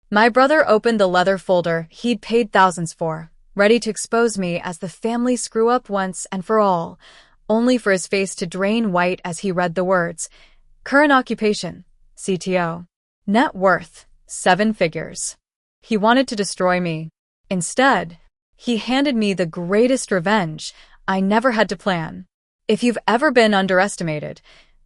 My brother opened the leather folder he'd paid thousands for, ready to expose me as the family screw-up once and for all, only for his face to drain white as he read the words. Current occupation, CTO. Net worth, 7 figures. He wanted to destroy me. Instead, he handed me the greatest revenge I never had to plan. If you've ever been underestimated,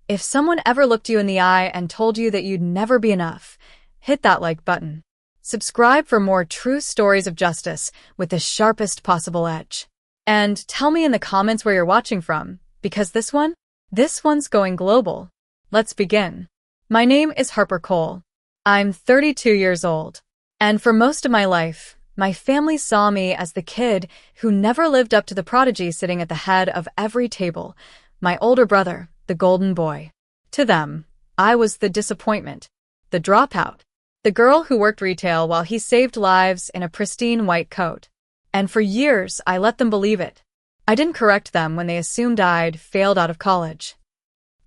if someone ever looked you in the eye and told you that you'd never be enough, hit that like button. Subscribe for more true stories of justice with the sharpest possible edge. And tell me in the comments where you're watching from, because this one's going global. Let's begin. My name is Harper Cole. I'm 32 years old. And for most of my life, my family saw me as the kid who never lived up to the prodigy sitting at the head of every table, my older brother, the golden boy. To them, I was the disappointment, the dropout, the girl who worked retail while he saved lives in a pristine white coat. And for years, I let them believe it. I didn't correct them when they assumed I'd failed out of college.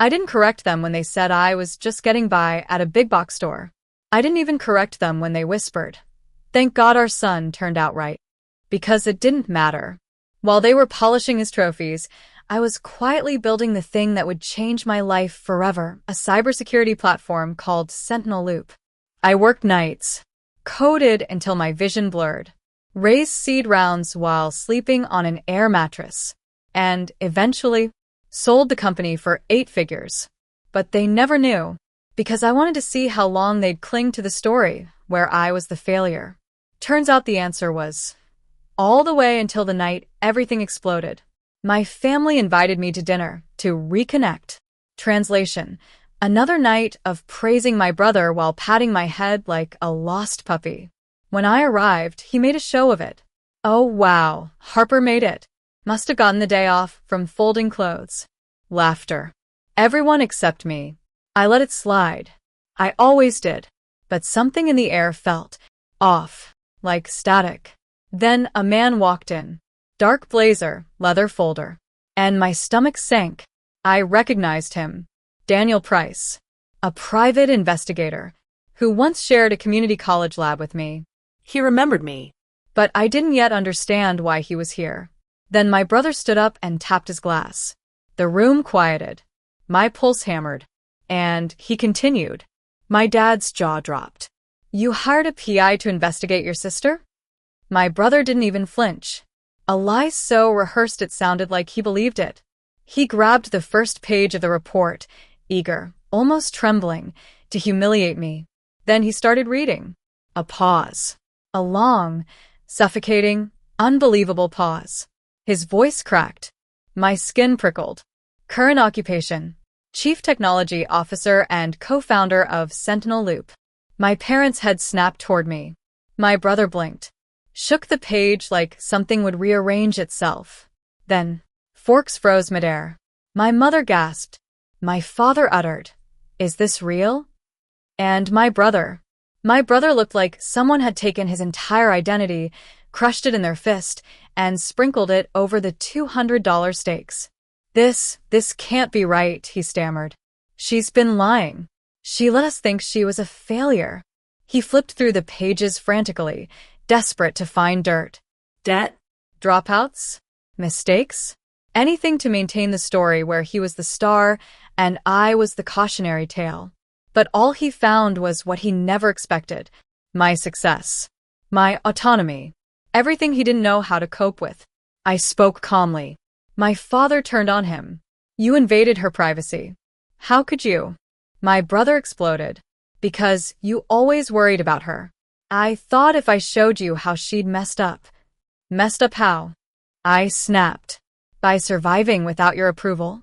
I didn't correct them when they said I was just getting by at a big box store. I didn't even correct them when they whispered, "Thank God our son turned out right." Because it didn't matter. While they were polishing his trophies, I was quietly building the thing that would change my life forever, a cybersecurity platform called Sentinel Loop. I worked nights, coded until my vision blurred, raised seed rounds while sleeping on an air mattress, and eventually sold the company for 8 figures. But they never knew, because I wanted to see how long they'd cling to the story where I was the failure. Turns out the answer was all the way until the night everything exploded. My family invited me to dinner to reconnect. Translation: another night of praising my brother while patting my head like a lost puppy. When I arrived, he made a show of it. Oh wow, Harper made it. Must have gotten the day off from folding clothes. Laughter. Everyone except me. I let it slide. I always did. But something in the air felt off, like static. Then a man walked in. Dark blazer, leather folder. And my stomach sank. I recognized him. Daniel Price, a private investigator who once shared a community college lab with me. He remembered me. But I didn't yet understand why he was here. Then my brother stood up and tapped his glass. The room quieted. My pulse hammered. And he continued. My dad's jaw dropped. You hired a PI to investigate your sister? My brother didn't even flinch. A lie so rehearsed it sounded like he believed it. He grabbed the first page of the report, eager, almost trembling, to humiliate me. Then he started reading. A pause. A long, suffocating, unbelievable pause. His voice cracked. My skin prickled. Current occupation: Chief Technology Officer and co-founder of Sentinel Loop. My parents' heads snapped toward me. My brother blinked, shook the page like something would rearrange itself. Then, forks froze midair. My mother gasped. My father uttered, "Is this real?" And my brother looked like someone had taken his entire identity, crushed it in their fist, and sprinkled it over the $200 stakes. This can't be right, he stammered. She's been lying. She let us think she was a failure. He flipped through the pages frantically, desperate to find dirt. Debt? Dropouts? Mistakes? Anything to maintain the story where he was the star and I was the cautionary tale. But all he found was what he never expected: my success, my autonomy, everything he didn't know how to cope with. I spoke calmly. My father turned on him. You invaded her privacy. How could you? My brother exploded. Because you always worried about her. I thought if I showed you how she'd messed up. Messed up how? I snapped. By surviving without your approval?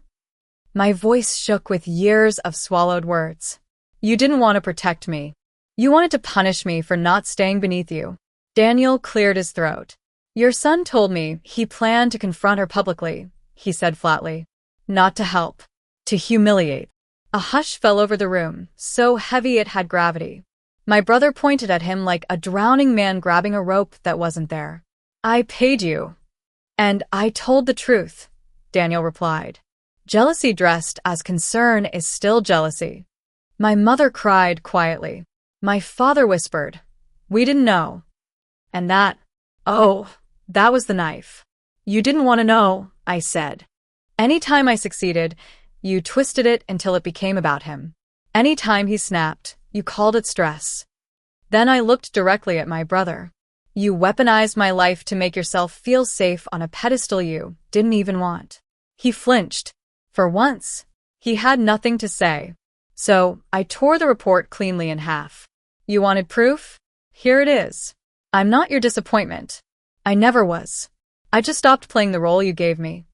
My voice shook with years of swallowed words. You didn't want to protect me. You wanted to punish me for not staying beneath you. Daniel cleared his throat. Your son told me he planned to confront her publicly, he said flatly. Not to help. To humiliate. A hush fell over the room, so heavy it had gravity. My brother pointed at him like a drowning man grabbing a rope that wasn't there. I paid you. And I told the truth, Daniel replied. Jealousy dressed as concern is still jealousy. My mother cried quietly. My father whispered, We didn't know. And that was the knife. You didn't want to know, I said. Anytime I succeeded, you twisted it until it became about him. Anytime he snapped, you called it stress. Then I looked directly at my brother. You weaponized my life to make yourself feel safe on a pedestal you didn't even want. He flinched. For once, he had nothing to say. So I tore the report cleanly in half. You wanted proof? Here it is. I'm not your disappointment. I never was. I just stopped playing the role you gave me.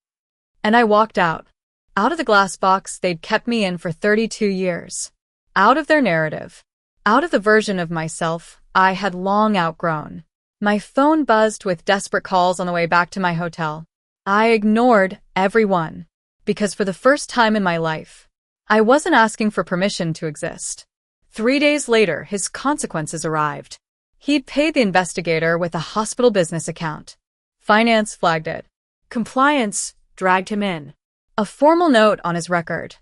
And I walked out. Out of the glass box they'd kept me in for 32 years. Out of their narrative. Out of the version of myself I had long outgrown. My phone buzzed with desperate calls on the way back to my hotel. I ignored everyone. Because for the first time in my life, I wasn't asking for permission to exist. 3 days later, his consequences arrived. He'd paid the investigator with a hospital business account. Finance flagged it. Compliance dragged him in. A formal note on his record.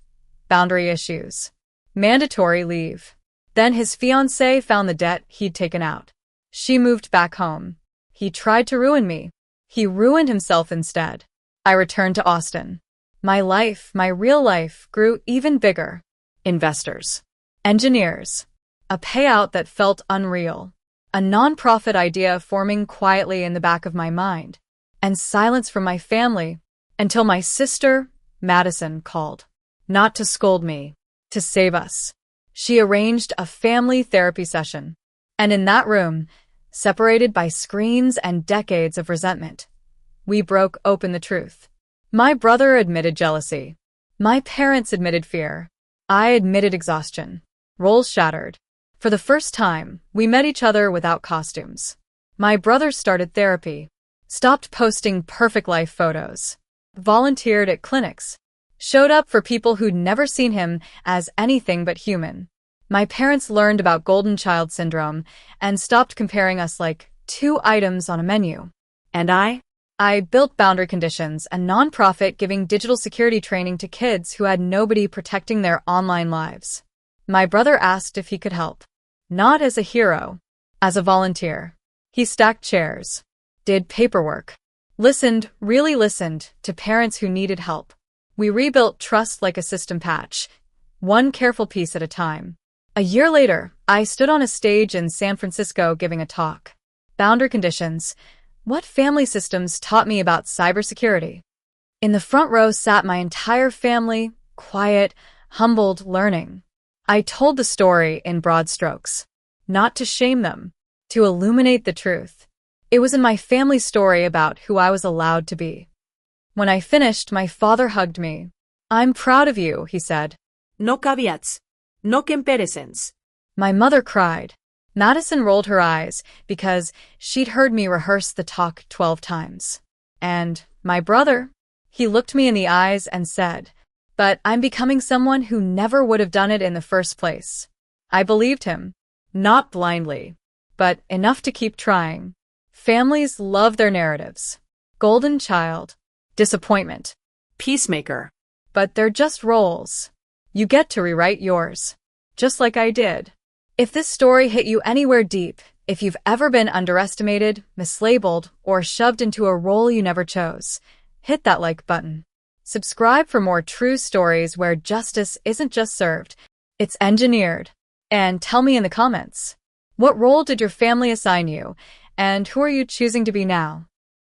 Boundary issues. Mandatory leave. Then his fiancée found the debt he'd taken out. She moved back home. He tried to ruin me. He ruined himself instead. I returned to Austin. My life, my real life, grew even bigger. Investors. Engineers. A payout that felt unreal. A nonprofit idea forming quietly in the back of my mind. And silence from my family until my sister, Madison, called. Not to scold me. To save us. She arranged a family therapy session. And in that room, separated by screens and decades of resentment, we broke open the truth. My brother admitted jealousy. My parents admitted fear. I admitted exhaustion. Roles shattered. For the first time, we met each other without costumes. My brother started therapy. Stopped posting perfect life photos. Volunteered at clinics. Showed up for people who'd never seen him as anything but human. My parents learned about golden child syndrome and stopped comparing us like 2 items on a menu. And I built Boundary Conditions, a nonprofit giving digital security training to kids who had nobody protecting their online lives. My brother asked if he could help. Not as a hero, as a volunteer. He stacked chairs, did paperwork, really listened to parents who needed help. We rebuilt trust like a system patch, one careful piece at a time. A year later, I stood on a stage in San Francisco giving a talk. Boundary Conditions. What family systems taught me about cybersecurity? In the front row sat my entire family, quiet, humbled, learning. I told the story in broad strokes. Not to shame them, to illuminate the truth. It was in my family story about who I was allowed to be. When I finished, my father hugged me. I'm proud of you, he said. No caveats. No comparisons. My mother cried. Madison rolled her eyes because she'd heard me rehearse the talk 12 times. And my brother, he looked me in the eyes and said, but I'm becoming someone who never would have done it in the first place. I believed him, not blindly, but enough to keep trying. Families love their narratives. Golden child, disappointment, Peacemaker. but they're just roles. You get to rewrite yours, just like I did. If this story hit you anywhere deep, if you've ever been underestimated, mislabeled, or shoved into a role you never chose, hit that like button. Subscribe for more true stories where justice isn't just served, it's engineered. And tell me in the comments, what role did your family assign you, and who are you choosing to be now?